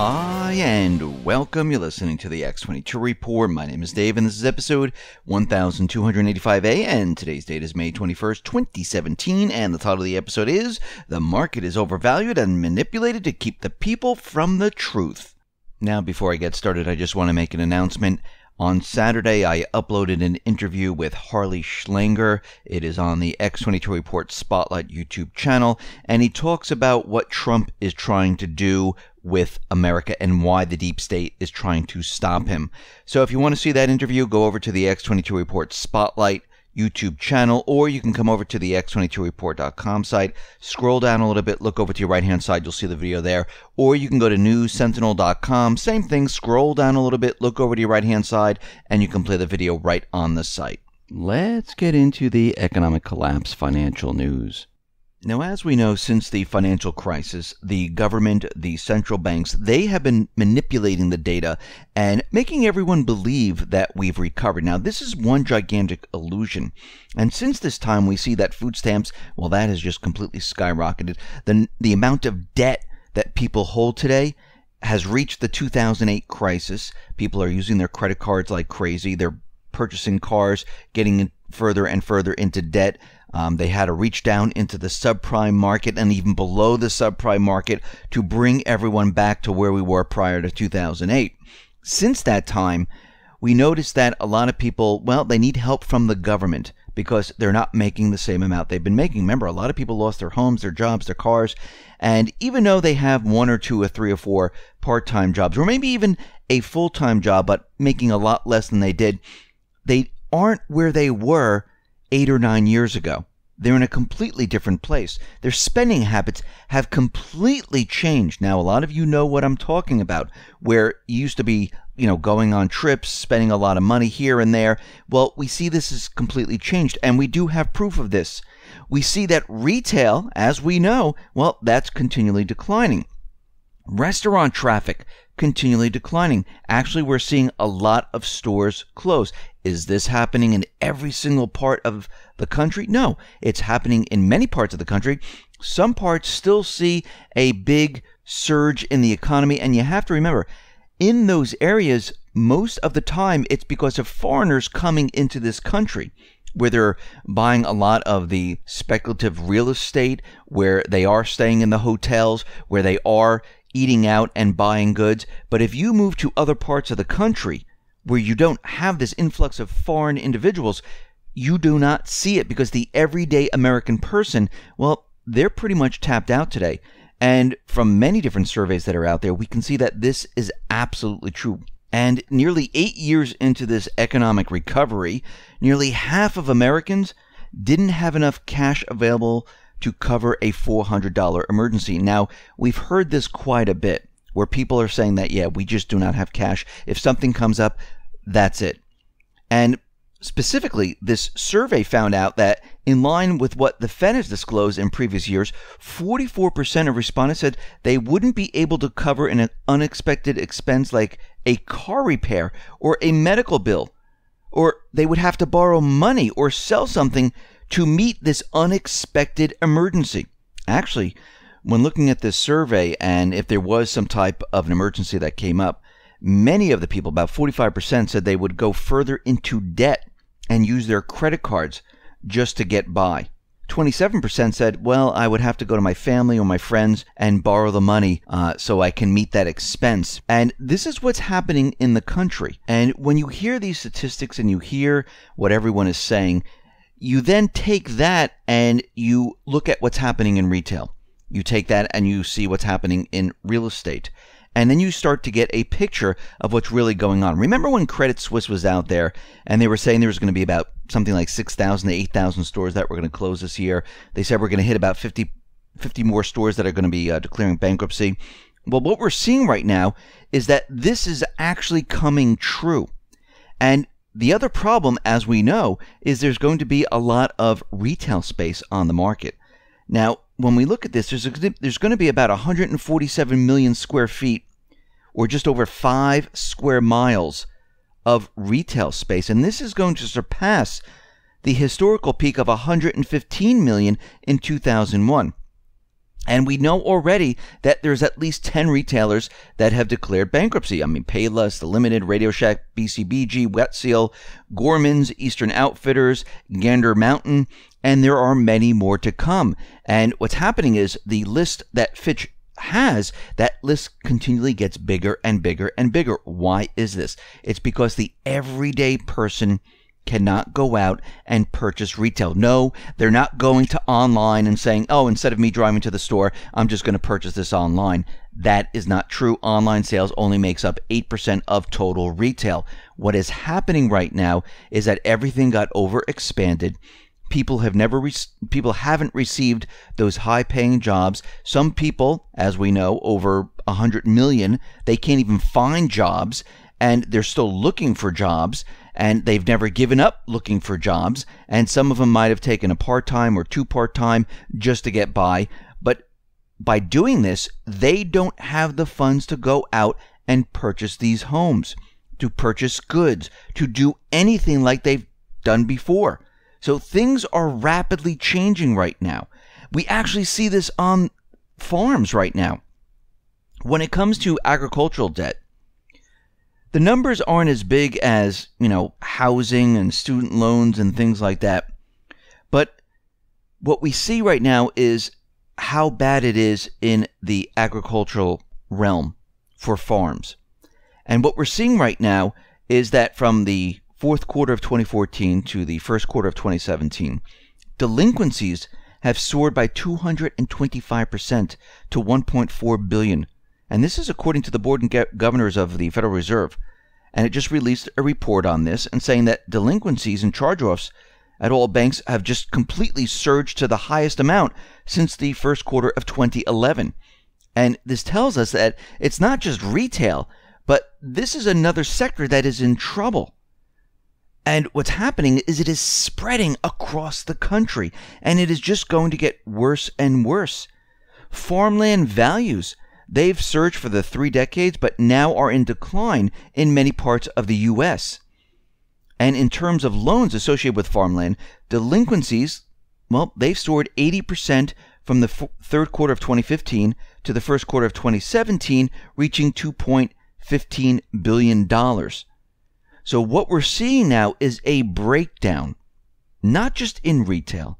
Hi, and welcome. You're listening to the X22 Report. My name is Dave, and this is episode 1285A, and today's date is May 21st, 2017, and the title of the episode is The Market is Overvalued and Manipulated to Keep the People from the Truth. Now, before I get started, I just want to make an announcement. On Saturday, I uploaded an interview with Harley Schlanger. It is on the X22 Report Spotlight YouTube channel, and he talks about what Trump is trying to do with America and why the deep state is trying to stop him. So if you want to see that interview, go over to the X22 Report Spotlight YouTube channel, or you can come over to the X22Report.com site, scroll down a little bit, look over to your right-hand side, you'll see the video there, or you can go to newssentinel.com, same thing, scroll down a little bit, look over to your right-hand side, and you can play the video right on the site. Let's get into the economic collapse financial news. Now, as we know, since the financial crisis, the government, the central banks, they have been manipulating the data and making everyone believe that we've recovered. Now, this is one gigantic illusion. And since this time, we see that food stamps, well, that has just completely skyrocketed. The amount of debt that people hold today has reached the 2008 crisis. People are using their credit cards like crazy. They're purchasing cars, getting further and further into debt. They had to reach down into the subprime market and even below the subprime market to bring everyone back to where we were prior to 2008. Since that time, we noticed that a lot of people, well, they need help from the government because they're not making the same amount they've been making. Remember, a lot of people lost their homes, their jobs, their cars, and even though they have one or two or three or four part-time jobs, or maybe even a full-time job, but making a lot less than they did, they aren't where they were 8 or 9 years ago. They're in a completely different place. Their spending habits have completely changed. Now, a lot of you know what I'm talking about, where you used to be, going on trips, spending a lot of money here and there. Well, we see this has completely changed, and we do have proof of this. We see that retail, as we know, well, that's continually declining. Restaurant traffic continually declining. Actually, we're seeing a lot of stores close. Is this happening in every single part of the country? No, it's happening in many parts of the country. Some parts still see a big surge in the economy, and you have to remember, in those areas, most of the time, it's because of foreigners coming into this country, where they're buying a lot of the speculative real estate, where they are staying in the hotels, where they are eating out and buying goods. But if you move to other parts of the country where you don't have this influx of foreign individuals, you do not see it because the everyday American person, well, they're pretty much tapped out today. And from many different surveys that are out there, we can see that this is absolutely true. And nearly 8 years into this economic recovery, nearly half of Americans didn't have enough cash available to cover a $400 emergency. Now, we've heard this quite a bit, where people are saying that, yeah, we just do not have cash. If something comes up, that's it. And specifically, this survey found out that in line with what the Fed has disclosed in previous years, 44% of respondents said they wouldn't be able to cover an unexpected expense like a car repair or a medical bill, or they would have to borrow money or sell something to meet this unexpected emergency. Actually, when looking at this survey, and if there was some type of an emergency that came up, many of the people, about 45%, said they would go further into debt and use their credit cards just to get by. 27% said, well, I would have to go to my family or my friends and borrow the money so I can meet that expense. And this is what's happening in the country. And when you hear these statistics and you hear what everyone is saying, you then take that and you look at what's happening in retail. You take that and you see what's happening in real estate. And then you start to get a picture of what's really going on. Remember when Credit Suisse was out there and they were saying there was going to be about something like 6,000 to 8,000 stores that were going to close this year? They said we're going to hit about 50 more stores that are going to be declaring bankruptcy. Well, what we're seeing right now is that this is actually coming true. And the other problem, as we know, is there's going to be a lot of retail space on the market. Now, when we look at this, there's going to be about 147 million square feet, or just over 5 square miles of retail space. And this is going to surpass the historical peak of 115 million in 2001. And we know already that there's at least 10 retailers that have declared bankruptcy. I mean, Payless, The Limited, Radio Shack, BCBG, Wet Seal, Gorman's, Eastern Outfitters, Gander Mountain, and there are many more to come. And what's happening is the list that Fitch has, that list continually gets bigger and bigger and bigger. Why is this? It's because the everyday person cannot go out and purchase retail. No, they're not going to online and saying, oh, instead of me driving to the store, I'm just going to purchase this online. That is not true. Online sales only makes up 8% of total retail. What is happening right now is that everything got overexpanded. People haven't received those high-paying jobs. Some people, as we know, over 100 million, they can't even find jobs, and they're still looking for jobs, and they've never given up looking for jobs. And some of them might have taken a part-time or two part-time just to get by. But by doing this, they don't have the funds to go out and purchase these homes, to purchase goods, to do anything like they've done before. So things are rapidly changing right now. We actually see this on farms right now. When it comes to agricultural debt, the numbers aren't as big as, housing and student loans and things like that. But what we see right now is how bad it is in the agricultural realm for farms. And what we're seeing right now is that from the fourth quarter of 2014 to the first quarter of 2017, delinquencies have soared by 225% to 1.4 billion. And this is according to the board and governors of the Federal Reserve. And it just released a report on this and saying that delinquencies and charge-offs at all banks have just completely surged to the highest amount since the first quarter of 2011. And this tells us that it's not just retail, but this is another sector that is in trouble. And what's happening is it is spreading across the country, and it is just going to get worse and worse. Farmland values, they've surged for the 3 decades, but now are in decline in many parts of the U.S. And in terms of loans associated with farmland, delinquencies, well, they've soared 80% from the third quarter of 2015 to the first quarter of 2017, reaching $2.15 billion. So what we're seeing now is a breakdown, not just in retail,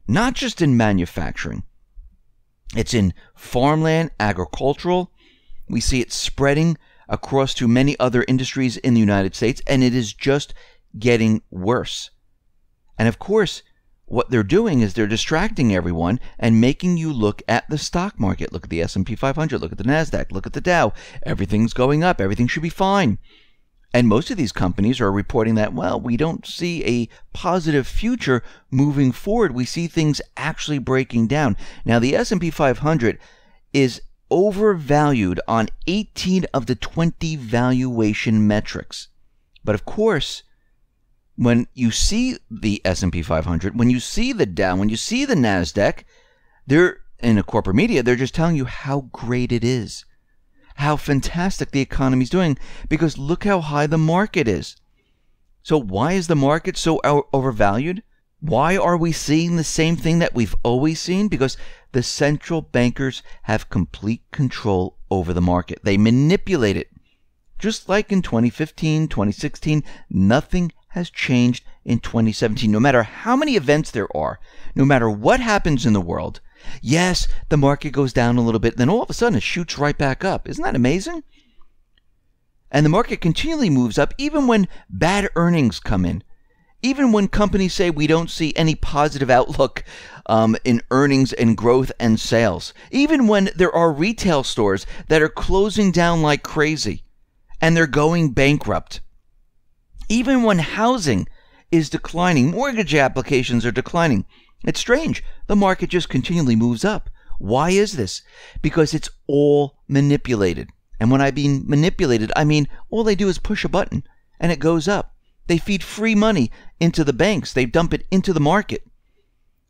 not just in manufacturing. It's in farmland, agricultural. We see it spreading across to many other industries in the United States, and it is just getting worse. And of course, what they're doing is they're distracting everyone and making you look at the stock market. Look at the S&P 500, look at the NASDAQ, look at the Dow. Everything's going up. Everything should be fine. And most of these companies are reporting that, well, we don't see a positive future moving forward. We see things actually breaking down. Now, the S&P 500 is overvalued on 18 of the 20 valuation metrics. But of course, when you see the S&P 500, when you see the Dow, when you see the NASDAQ, they're in the corporate media, they're just telling you how great it is, how fantastic the economy is doing, because look how high the market is. So why is the market so overvalued? Why are we seeing the same thing that we've always seen? Because the central bankers have complete control over the market. They manipulate it. Just like in 2015, 2016, nothing has changed in 2017. No matter how many events there are, no matter what happens in the world, yes, the market goes down a little bit, then all of a sudden it shoots right back up. Isn't that amazing? And the market continually moves up even when bad earnings come in. Even when companies say we don't see any positive outlook in earnings and growth and sales. Even when there are retail stores that are closing down like crazy and they're going bankrupt. Even when housing is declining, mortgage applications are declining. It's strange. The market just continually moves up. Why is this? Because it's all manipulated. And when I mean manipulated, I mean all they do is push a button and it goes up. They feed free money into the banks. They dump it into the market.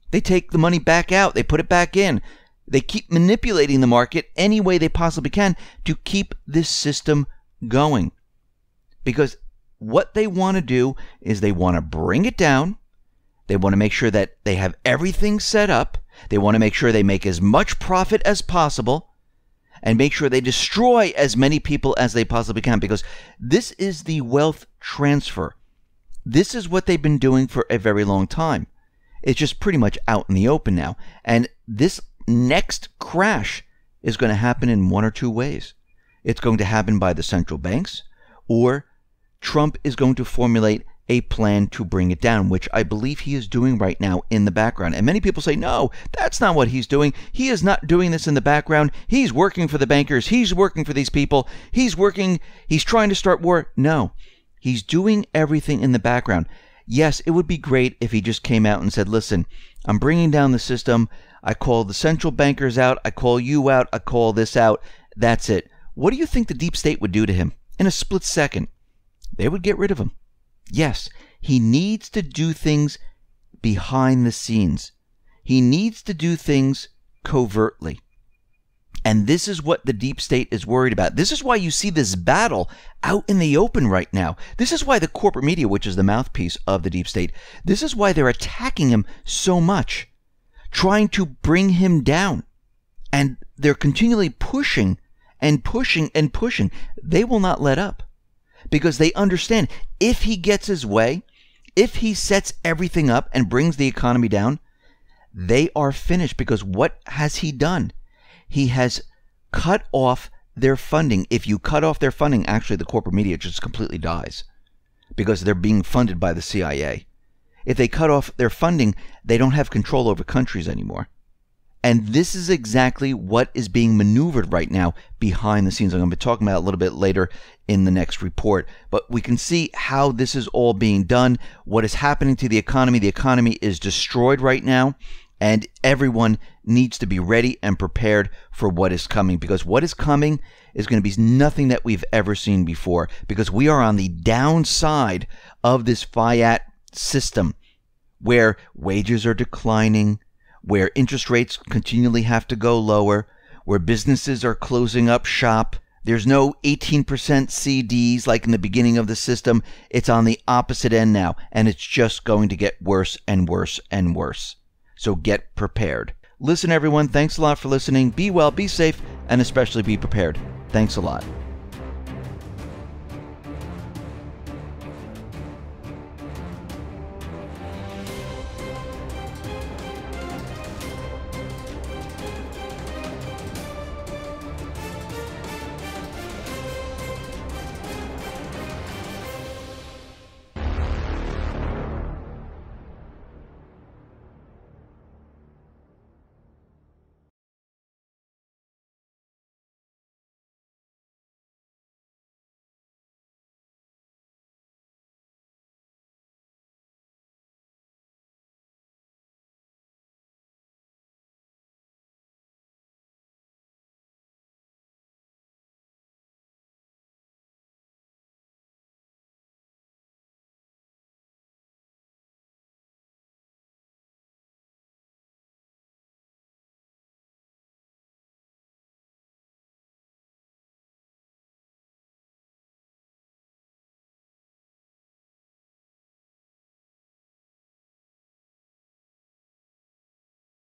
They take the money back out. They put it back in. They keep manipulating the market any way they possibly can to keep this system going. Because what they want to do is they want to bring it down. They want to make sure that they have everything set up. They want to make sure they make as much profit as possible and make sure they destroy as many people as they possibly can, because this is the wealth transfer. This is what they've been doing for a very long time. It's just pretty much out in the open now. And this next crash is going to happen in one or two ways. It's going to happen by the central banks, or Trump is going to formulate a plan to bring it down, which I believe he is doing right now in the background. And many people say, no, that's not what he's doing. He is not doing this in the background. He's working for the bankers. He's working for these people. He's trying to start war. No, he's doing everything in the background. Yes, it would be great if he just came out and said, listen, I'm bringing down the system. I call the central bankers out. I call you out. I call this out. That's it. What do you think the deep state would do to him in a split second? They would get rid of him. Yes, he needs to do things behind the scenes. He needs to do things covertly. And this is what the deep state is worried about. This is why you see this battle out in the open right now. This is why the corporate media, which is the mouthpiece of the deep state, this is why they're attacking him so much, trying to bring him down. And they're continually pushing and pushing and pushing. They will not let up, because they understand if he gets his way, if he sets everything up and brings the economy down, they are finished. Because what has he done? He has cut off their funding. If you cut off their funding, actually the corporate media just completely dies, because they're being funded by the CIA. If they cut off their funding, they don't have control over countries anymore. And this is exactly what is being maneuvered right now behind the scenes. I'm going to be talking about it a little bit later in the next report. But we can see how this is all being done, what is happening to the economy. The economy is destroyed right now, and everyone needs to be ready and prepared for what is coming, because what is coming is going to be nothing that we've ever seen before, because we are on the downside of this fiat system where wages are declining, where interest rates continually have to go lower, where businesses are closing up shop. There's no 18% CDs like in the beginning of the system. It's on the opposite end now, and it's just going to get worse and worse and worse. So get prepared. Listen, everyone, thanks a lot for listening. Be well, be safe, and especially be prepared. Thanks a lot.